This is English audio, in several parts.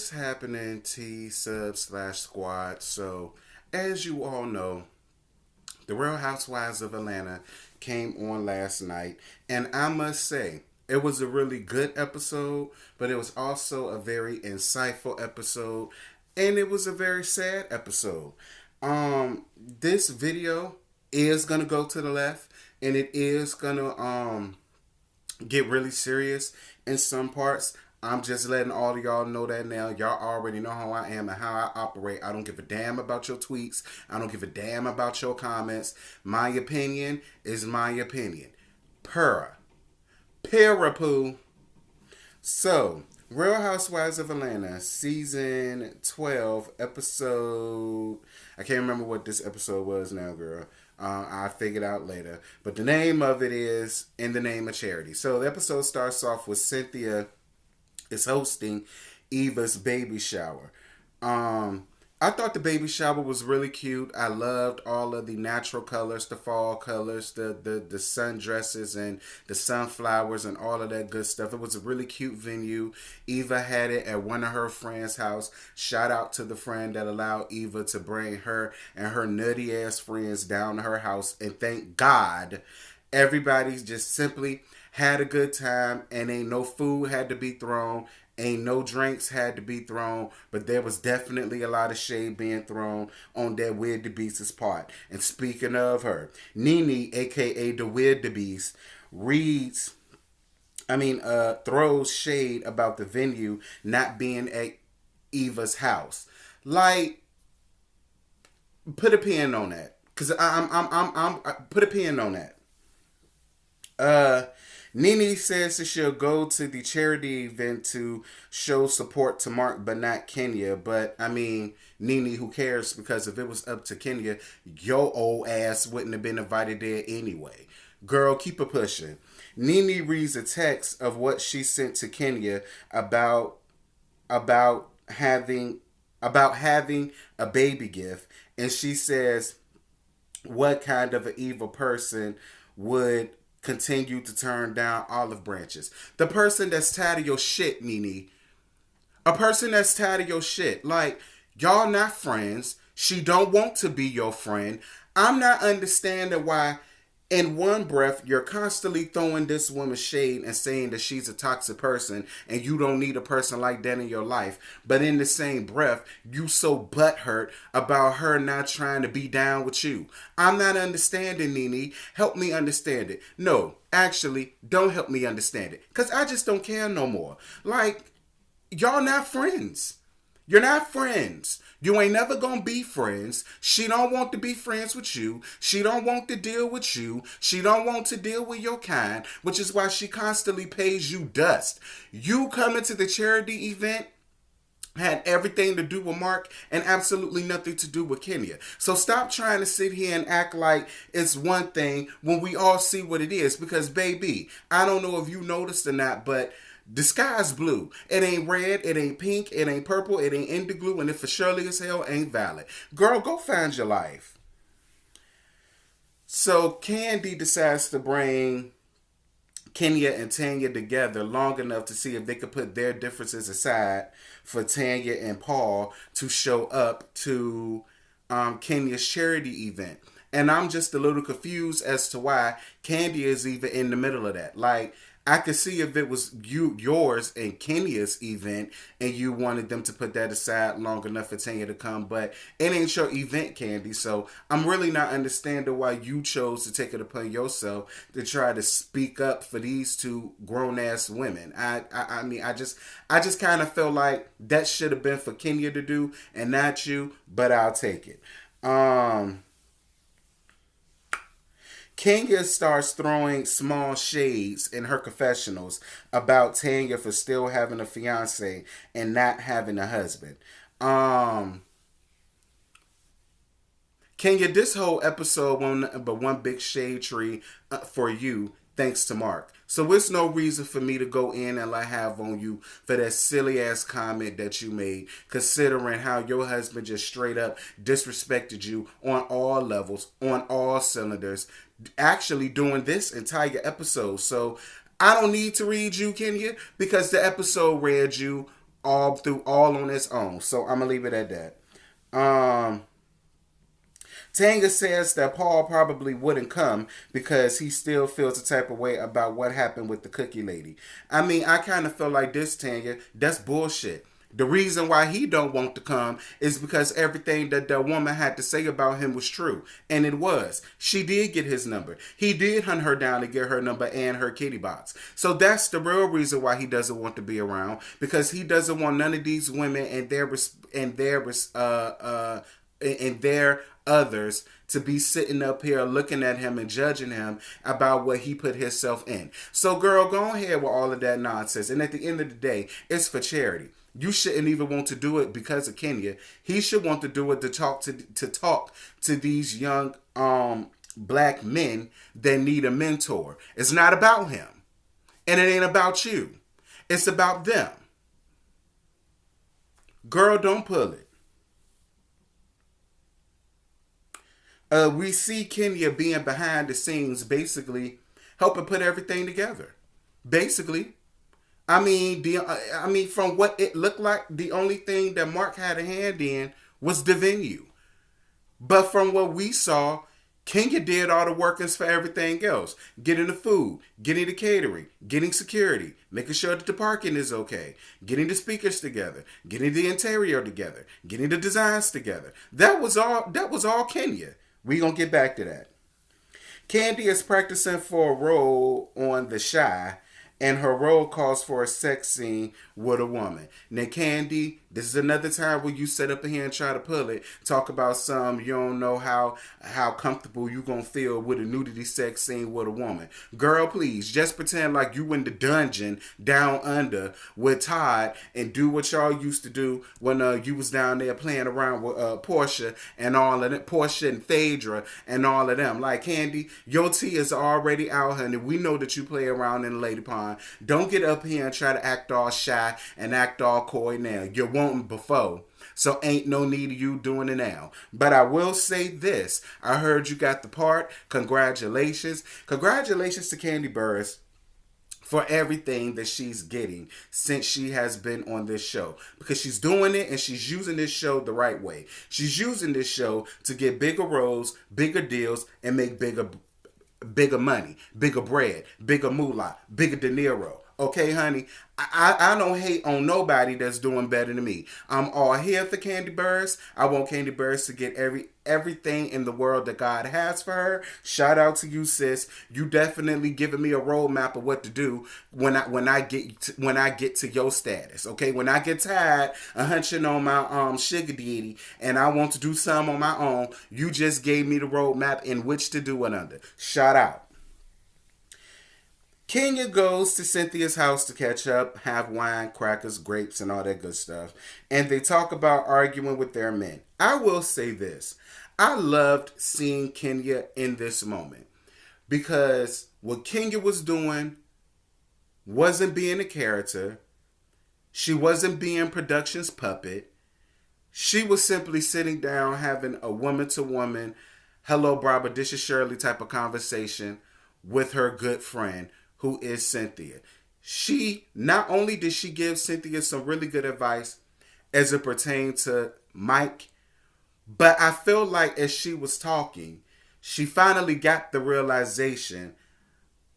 What's happening, T sub slash squad? So, as you all know, the Real Housewives of Atlanta came on last night, and I must say, it was a really good episode, but it was also a very insightful episode, and it was a very sad episode. This video is gonna go to the left, and it is gonna get really serious in some parts. I'm just letting all of y'all know that now. Y'all already know how I am and how I operate. I don't give a damn about your tweets. I don't give a damn about your comments. My opinion is my opinion. Purr. Parapoo. So, Real Housewives of Atlanta, season 12, episode. I can't remember what this episode was now, girl. I'll figure it out later. But the name of it is In the Name of Charity. So, the episode starts off with Cynthia is hosting Eva's baby shower. I thought the baby shower was really cute. I loved all of the natural colors, the fall colors, the sundresses and the sunflowers and all of that good stuff. It was a really cute venue. Eva had it at one of her friends' house. Shout out to the friend that allowed Eva to bring her and her nutty ass friends down to her house. And thank God everybody's just simply had a good time, and ain't no food had to be thrown, ain't no drinks had to be thrown, but there was definitely a lot of shade being thrown on that Weird the Beast's part. And speaking of her, Nene, aka the Weird the Beast, throws shade about the venue not being at Eva's house. Like, put a pin on that, cause I'm put a pin on that. Nene says that she'll go to the charity event to show support to Mark, but not Kenya. But I mean, Nene, who cares? Because if it was up to Kenya, your old ass wouldn't have been invited there anyway. Girl, keep it pushing. Nene reads a text of what she sent to Kenya about having a baby gift, and she says, "What kind of an evil person would continue to turn down olive branches?" The person that's tired of your shit, Nene. A person that's tired of your shit. Like, y'all not friends. She don't want to be your friend. I'm not understanding why in one breath you're constantly throwing this woman shade and saying that she's a toxic person and you don't need a person like that in your life. But in the same breath, you so butthurt about her not trying to be down with you. I'm not understanding, Nene. Help me understand it. No, actually, don't help me understand it. Because I just don't care no more. Like, y'all not friends. You're not friends. You ain't never gonna be friends. She don't want to be friends with you. She don't want to deal with you. She don't want to deal with your kind, which is why she constantly pays you dust. You coming to the charity event had everything to do with Mark and absolutely nothing to do with Kenya. So stop trying to sit here and act like it's one thing when we all see what it is. Because, baby, I don't know if you noticed or not, but the sky's blue. It ain't red, it ain't pink, it ain't purple, it ain't indigo, and it for surely as hell ain't valid. Girl, go find your life. So Candy decides to bring Kenya and Tanya together long enough to see if they could put their differences aside for Tanya and Paul to show up to Kenya's charity event. And I'm just a little confused as to why Candy is even in the middle of that. Like, I could see if it was yours and Kenya's event and you wanted them to put that aside long enough for Tanya to come, but it ain't your event, Candy. So I'm really not understanding why you chose to take it upon yourself to try to speak up for these two grown ass women. I just kind of felt like that should have been for Kenya to do and not you, but I'll take it. Kenya starts throwing small shades in her confessionals about Tanya for still having a fiance and not having a husband. Kenya, this whole episode won't but one big shade tree for you, thanks to Mark. So it's no reason for me to go in and have on you for that silly ass comment that you made, considering how your husband just straight up disrespected you on all levels, on all cylinders, actually doing this entire episode. So I don't need to read you, Kenya, because the episode read you all on its own. So I'm gonna leave it at that. Tanga says that Paul probably wouldn't come because he still feels the type of way about what happened with the cookie lady. I mean, I kind of feel like this, Tanga. That's bullshit. The reason why he don't want to come is because everything that the woman had to say about him was true. And it was. She did get his number. He did hunt her down to get her number and her kitty box. So that's the real reason why he doesn't want to be around. Because he doesn't want none of these women and their others to be sitting up here looking at him and judging him about what he put himself in. So girl, go ahead with all of that nonsense. And at the end of the day, it's for charity. You shouldn't even want to do it because of Kenya. He should want to do it to talk to these young black men that need a mentor. It's not about him. And it ain't about you. It's about them. Girl, don't pull it. We see Kenya being behind the scenes, basically helping put everything together. Basically, I mean, from what it looked like, the only thing that Mark had a hand in was the venue. But from what we saw, Kenya did all the workings for everything else. Getting the food, getting the catering, getting security, making sure that the parking is okay, getting the speakers together, getting the interior together, getting the designs together. That was all Kenya. We gonna get back to that. Candy is practicing for a role on The Shy, and her role calls for a sex scene with a woman. Now, Candy, this is another time where you sit up here and try to pull it. Talk about some, you don't know how comfortable you gonna feel with a nudity sex scene with a woman. Girl, please, just pretend like you in the dungeon down under with Todd and do what y'all used to do when you was down there playing around with Portia and all of that, Portia and Phaedra and all of them. Like, Candy, your tea is already out, honey. We know that you play around in the lady pond. Don't get up here and try to act all shy and act all coy now. You're wanting before. So ain't no need of you doing it now. But I will say this. I heard you got the part. Congratulations. Congratulations to Candy Burris for everything that she's getting since she has been on this show. Because she's doing it and she's using this show the right way. She's using this show to get bigger roles, bigger deals, and make bigger money, bigger bread, bigger moolah, bigger De Niro. Okay, honey? I don't hate on nobody that's doing better than me. I'm all here for Candy Burris. I want Candy Burris to get everything in the world that God has for her. Shout out to you, sis. You definitely giving me a roadmap of what to do when I get to your status. Okay, when I get tired of hunching on my sugar daddy and I want to do some on my own, you just gave me the roadmap in which to do it under. Shout out. Kenya goes to Cynthia's house to catch up, have wine, crackers, grapes, and all that good stuff. And they talk about arguing with their men. I will say this. I loved seeing Kenya in this moment. Because what Kenya was doing wasn't being a character. She wasn't being production's puppet. She was simply sitting down having a woman-to-woman, hello, Barbara, this is Shirley type of conversation with her good friend, who is Cynthia. She, not only did she give Cynthia some really good advice as it pertained to Mike, but I feel like as she was talking, she finally got the realization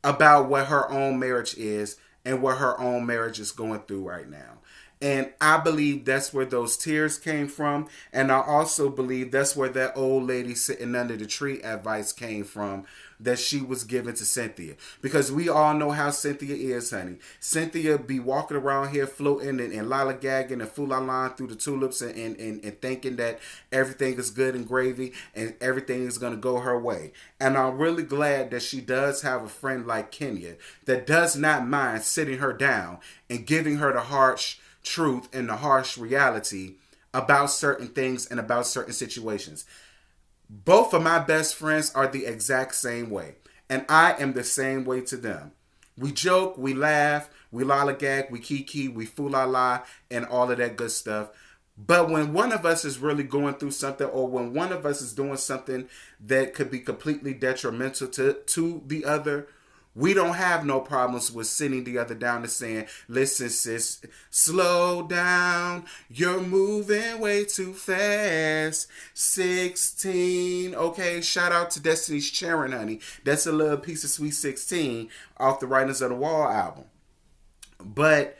about what her own marriage is and what her own marriage is going through right now. And I believe that's where those tears came from. And I also believe that's where that old lady sitting under the tree advice came from that she was given to Cynthia. Because we all know how Cynthia is, honey. Cynthia be walking around here floating and lollygagging and foolalon through the tulips and thinking that everything is good and gravy and everything is going to go her way. And I'm really glad that she does have a friend like Kenya that does not mind sitting her down and giving her the harsh truth and the harsh reality about certain things and about certain situations. Both of my best friends are the exact same way. And I am the same way to them. We joke, we laugh, we lollygag, we kiki, we fool-la-la, and all of that good stuff. But when one of us is really going through something, or when one of us is doing something that could be completely detrimental to the other, We don't have no problems with sitting the other down and saying, listen, sis, slow down. You're moving way too fast. 16. Okay, shout out to Destiny's Sharon, honey. That's a little piece of Sweet 16 off the Writers of the Wall album. But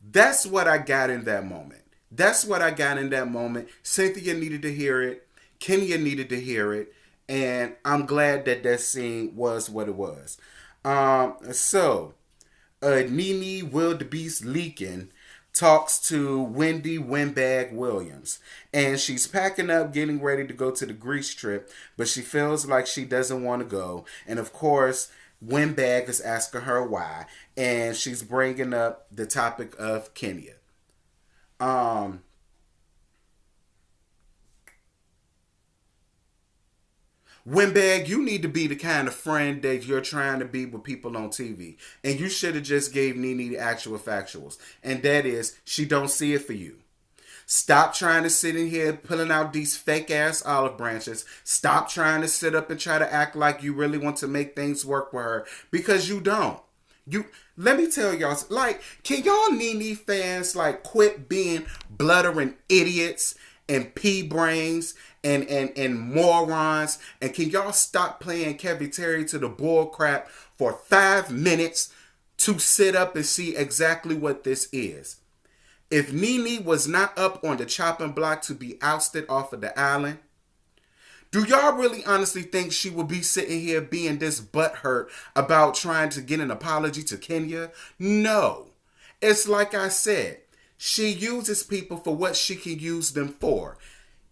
that's what I got in that moment. That's what I got in that moment. Cynthia needed to hear it. Kenya needed to hear it. And I'm glad that that scene was what it was. Nene Wildebeest Leakin talks to Wendy Windbag Williams. And she's packing up, getting ready to go to the Greece trip. But she feels like she doesn't want to go. And of course, Windbag is asking her why. And she's bringing up the topic of Kenya. Windbag, you need to be the kind of friend that you're trying to be with people on TV. And you should have just gave Nene the actual factuals. And that is, she don't see it for you. Stop trying to sit in here pulling out these fake ass olive branches. Stop trying to sit up and try to act like you really want to make things work with her. Because you don't. Let me tell y'all, like, can y'all Nene fans like quit being bluttering idiots and pea brains and morons, and can y'all stop playing Kevin Terry to the bull crap for 5 minutes to sit up and see exactly what this is? If Nene was not up on the chopping block to be ousted off of the island, do y'all really honestly think she would be sitting here being this butthurt about trying to get an apology to Kenya? No. It's like I said, she uses people for what she can use them for.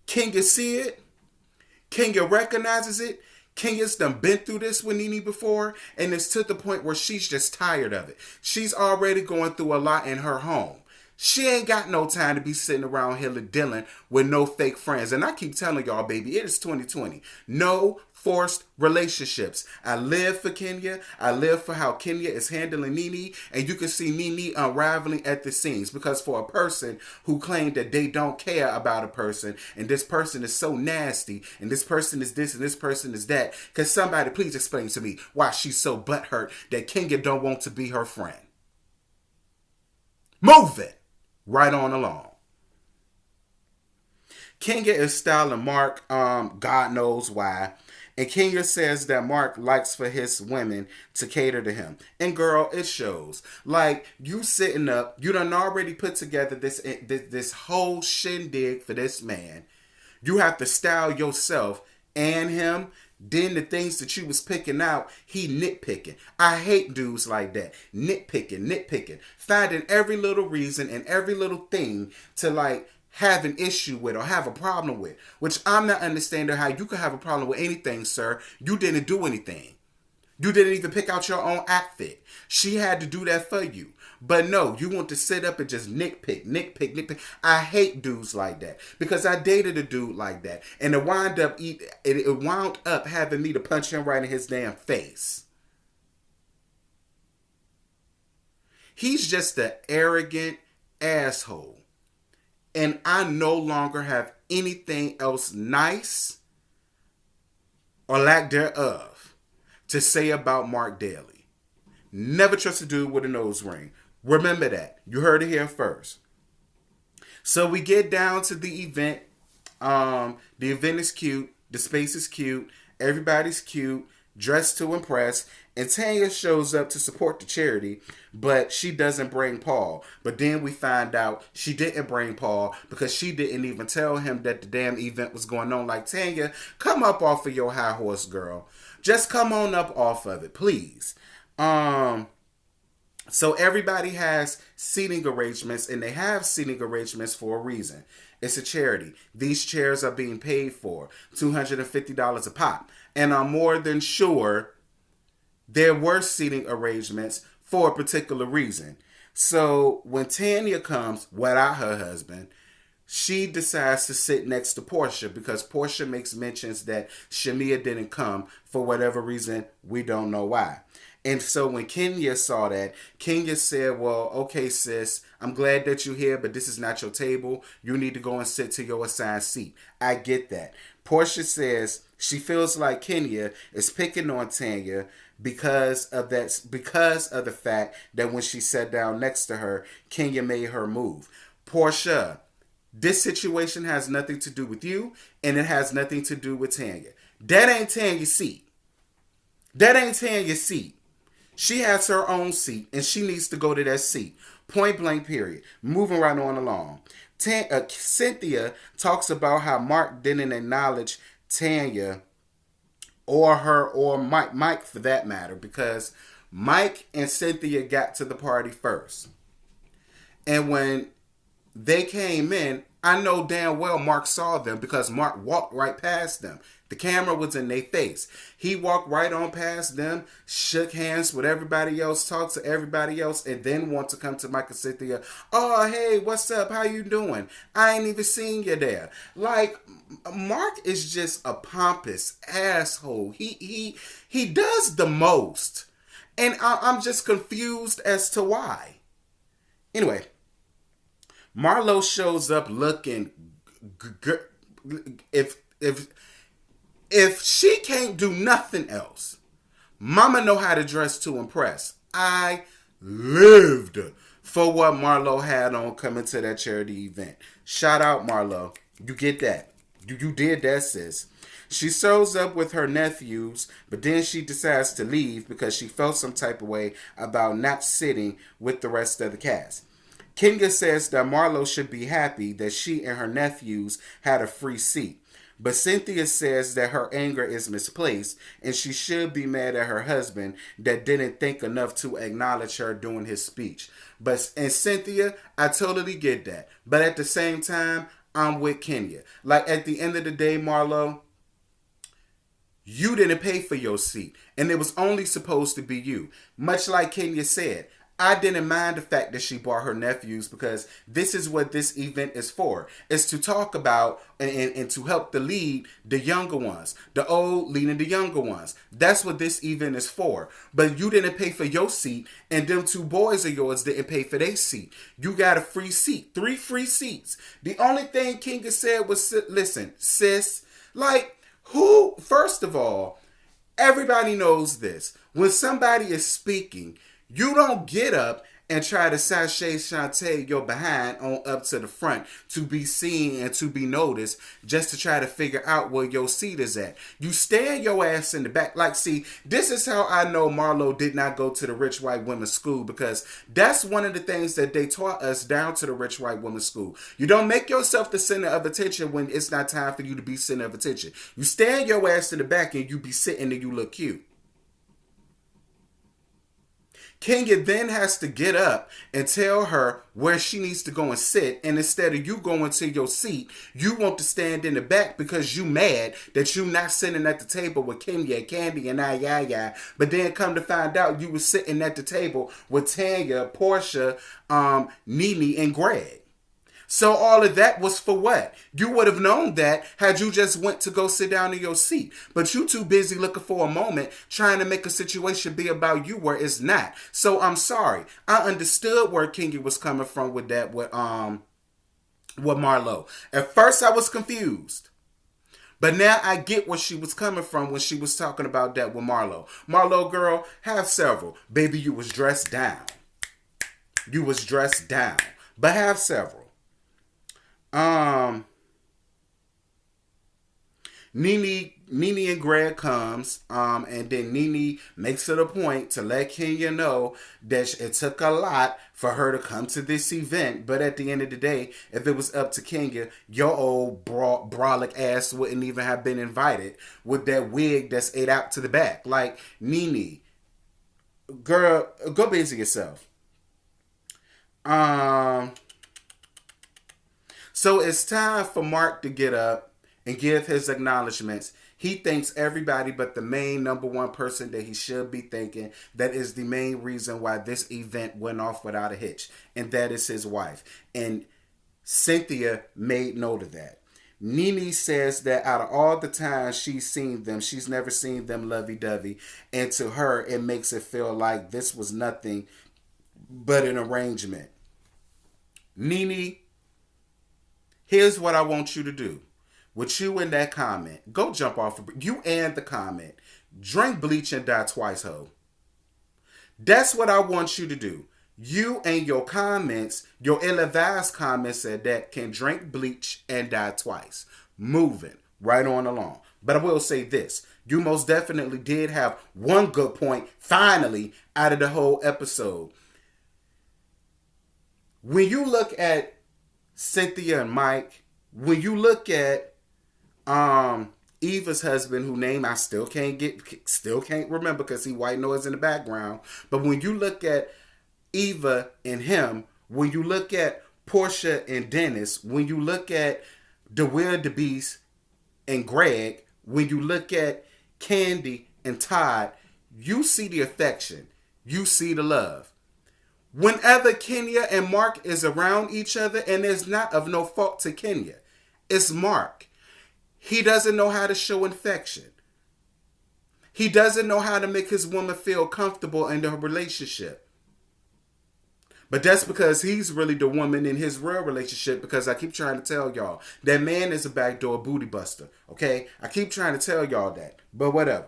Kenya see it? Kenya recognizes it? Kenya's done been through this with Nene before, and it's to the point where she's just tired of it. She's already going through a lot in her home. She ain't got no time to be sitting around here dealing with no fake friends. And I keep telling y'all, baby, it is 2020. No forced relationships. I live for Kenya. I live for how Kenya is handling Nene. And you can see Nene unraveling at the seams. Because for a person who claimed that they don't care about a person, and this person is so nasty, and this person is this, and this person is that, can somebody please explain to me why she's so butthurt that Kenya don't want to be her friend? Move it! Right on along. Kenya is styling Mark, God knows why. And Kenya says that Mark likes for his women to cater to him. And girl, it shows. Like, you sitting up, you done already put together this whole shindig for this man. You have to style yourself and him. Then the things that you was picking out, he nitpicking. I hate dudes like that. Nitpicking. Finding every little reason and every little thing to like have an issue with or have a problem with. Which I'm not understanding how you could have a problem with anything, sir. You didn't do anything. You didn't even pick out your own outfit. She had to do that for you. But no, you want to sit up and just nitpick. I hate dudes like that. Because I dated a dude like that. And it wound up having me to punch him right in his damn face. He's just an arrogant asshole. And I no longer have anything else nice or lack thereof to say about Mark Daly. Never trust a dude with a nose ring. Remember that. You heard it here first. So we get down to the event. The event is cute. The space is cute. Everybody's cute. Dressed to impress. And Tanya shows up to support the charity, but she doesn't bring Paul. But then we find out she didn't bring Paul because she didn't even tell him that the damn event was going on. Like, Tanya, come up off of your high horse, girl. Just come on up off of it, please. So everybody has seating arrangements, and they have seating arrangements for a reason. It's a charity. These chairs are being paid for $250 a pop. And I'm more than sure there were seating arrangements for a particular reason. So when Tanya comes without her husband, she decides to sit next to Portia because Portia makes mentions that Shamia didn't come for whatever reason. We don't know why. And so when Kenya saw that, Kenya said, well, okay, sis, I'm glad that you're here, but this is not your table. You need to go and sit to your assigned seat. I get that. Portia says she feels like Kenya is picking on Tanya because of the fact that when she sat down next to her, Kenya made her move. Portia, this situation has nothing to do with you, and it has nothing to do with Tanya. That ain't Tanya's seat. That ain't Tanya's seat. She has her own seat, and she needs to go to that seat. Point blank, period. Moving right on along. Cynthia talks about how Mark didn't acknowledge Tanya or her or Mike for that matter, because Mike and Cynthia got to the party first. And when they came in, I know damn well Mark saw them because Mark walked right past them. The camera was in their face. He walked right on past them, shook hands with everybody else, talked to everybody else, and then want to come to Mike and Cynthia. Oh, hey, what's up? How you doing? I ain't even seen you there. Like, Mark is just a pompous asshole. He does the most. And I'm just confused as to why. Anyway, Marlo shows up looking if she can't do nothing else, Mama know how to dress to impress. I lived for what Marlo had on coming to that charity event. Shout out, Marlo. You get that. You did that, sis. She shows up with her nephews, but then she decides to leave because she felt some type of way about not sitting with the rest of the cast. Kenya says that Marlo should be happy that she and her nephews had a free seat. But Cynthia says that her anger is misplaced and she should be mad at her husband that didn't think enough to acknowledge her during his speech. And Cynthia, I totally get that. But at the same time, I'm with Kenya. Like, at the end of the day, Marlo, you didn't pay for your seat. And it was only supposed to be you. Much like Kenya said, I didn't mind the fact that she brought her nephews because this is what this event is for. It's to talk about and to help to lead the younger ones. The old leading the younger ones. That's what this event is for. But you didn't pay for your seat and them two boys of yours didn't pay for their seat. You got a free seat. 3 free seats. The only thing Kinga said was, listen, sis, like, who, first of all, everybody knows this. When somebody is speaking, you don't get up and try to sashay Shantae your behind on up to the front to be seen and to be noticed just to try to figure out where your seat is at. You stand your ass in the back. Like, see, this is how I know Marlo did not go to the rich white women's school, because that's one of the things that they taught us down to the rich white women's school. You don't make yourself the center of attention when it's not time for you to be center of attention. You stand your ass in the back and you be sitting and you look cute. Kenya then has to get up and tell her where she needs to go and sit. And instead of you going to your seat, you want to stand in the back because you mad that you not sitting at the table with Kenya, Candy, and Ayaya. But then come to find out you were sitting at the table with Tanya, Portia, Nene, and Greg. So all of that was for what? You would have known that had you just went to go sit down in your seat. But you too busy looking for a moment trying to make a situation be about you where it's not. So I'm sorry. I understood where Kenya was coming from with that with Marlo. At first I was confused. But now I get where she was coming from when she was talking about that with Marlo. Marlo, girl, have several. Baby, you was dressed down. You was dressed down. But have several. Nene and Greg comes, and then Nene makes it a point to let Kenya know that it took a lot for her to come to this event. But at the end of the day, if it was up to Kenya, your old brolic ass wouldn't even have been invited with that wig that's ate out to the back. Like, Nene, girl, go busy yourself. So it's time for Mark to get up and give his acknowledgments. He thanks everybody but the main number one person that he should be thanking, that is the main reason why this event went off without a hitch, and that is his wife. And Cynthia made note of that. Nene says that out of all the times she's seen them, she's never seen them lovey-dovey, and to her it makes it feel like this was nothing but an arrangement. Nene, here's what I want you to do. With you in that comment, go jump off. You and the comment. Drink bleach and die twice, ho. That's what I want you to do. You and your comments, your ill-advised comments said that can drink bleach and die twice. Moving right on along. But I will say this. You most definitely did have one good point, finally, out of the whole episode. When you look at Cynthia and Mike, when you look at Eva's husband, whose name I still can't remember because he white noise in the background. But when you look at Eva and him, when you look at Portia and Dennis, when you look at DeWitt, DeBeast and Greg, when you look at Candy and Todd, you see the affection. You see the love. Whenever Kenya and Mark is around each other, and it's not of no fault to Kenya, it's Mark. He doesn't know how to show affection. He doesn't know how to make his woman feel comfortable in the relationship. But that's because he's really the woman in his real relationship, because I keep trying to tell y'all, that man is a backdoor booty buster, okay? I keep trying to tell y'all that, but whatever.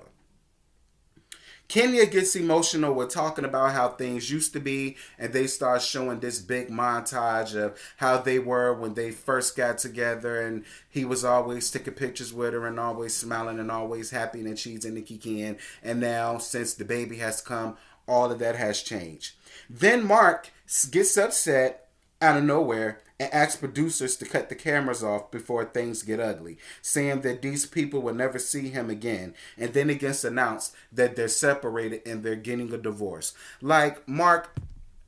Kenya gets emotional with talking about how things used to be, and they start showing this big montage of how they were when they first got together, and he was always taking pictures with her and always smiling and always happy and cheesing the kiki. And now, since the baby has come, all of that has changed. Then Mark gets upset out of nowhere and asks producers to cut the cameras off before things get ugly, saying that these people will never see him again. And then it gets announced that they're separated and they're getting a divorce. Like, Mark,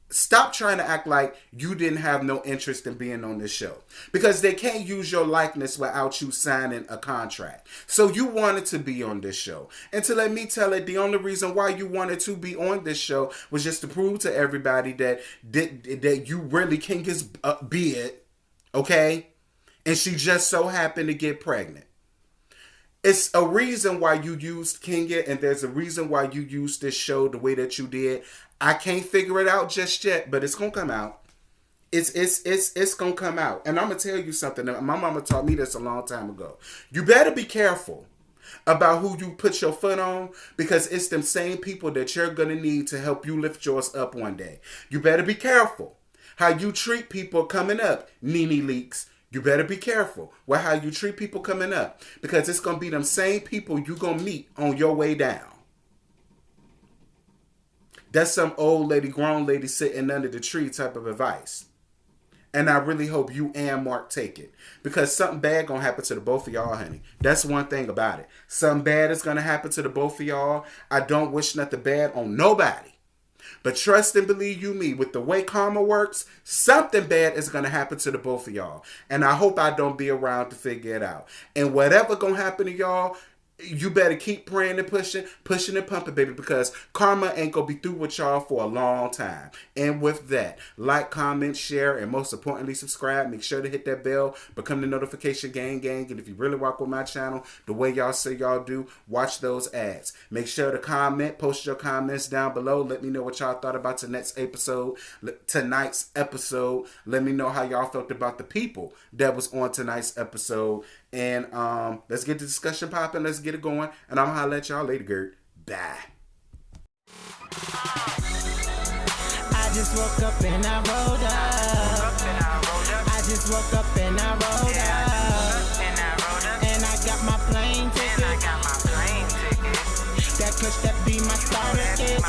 stop trying to act like you didn't have no interest in being on this show, because they can't use your likeness without you signing a contract. So you wanted to be on this show. And to let me tell it, the only reason why you wanted to be on this show was just to prove to everybody that you really can just be it, okay? And she just so happened to get pregnant. It's a reason why you used Kenya, and there's a reason why you used this show the way that you did. I can't figure it out just yet, but it's gonna come out. It's gonna come out. And I'm gonna tell you something. My mama taught me this a long time ago. You better be careful about who you put your foot on, because it's them same people that you're gonna need to help you lift yours up one day. You better be careful how you treat people coming up, Nene Leaks. You better be careful with how you treat people coming up, because it's going to be them same people you going to meet on your way down. That's some old lady, grown lady sitting under the tree type of advice. And I really hope you and Mark take it, because something bad going to happen to the both of y'all, honey. That's one thing about it. Something bad is going to happen to the both of y'all. I don't wish nothing bad on nobody. But trust and believe you me, with the way karma works, something bad is going to happen to the both of y'all. And I hope I don't be around to figure it out. And whatever going to happen to y'all, you better keep praying and pushing and pumping, baby, because karma ain't going to be through with y'all for a long time. And with that, like, comment, share, and most importantly, subscribe. Make sure to hit that bell, become the notification gang. And if you really rock with my channel the way y'all say y'all do, watch those ads. Make sure to comment, post your comments down below. Let me know what y'all thought about tonight's episode. Let me know how y'all felt about the people that was on tonight's episode. And let's get the discussion popping. Let's get it going. And I'm going to holler at y'all later, Gert. Bye. I just woke up and I rolled up. I just woke up and I rolled up. And I got my plane ticket. That kush, that be my starter kit.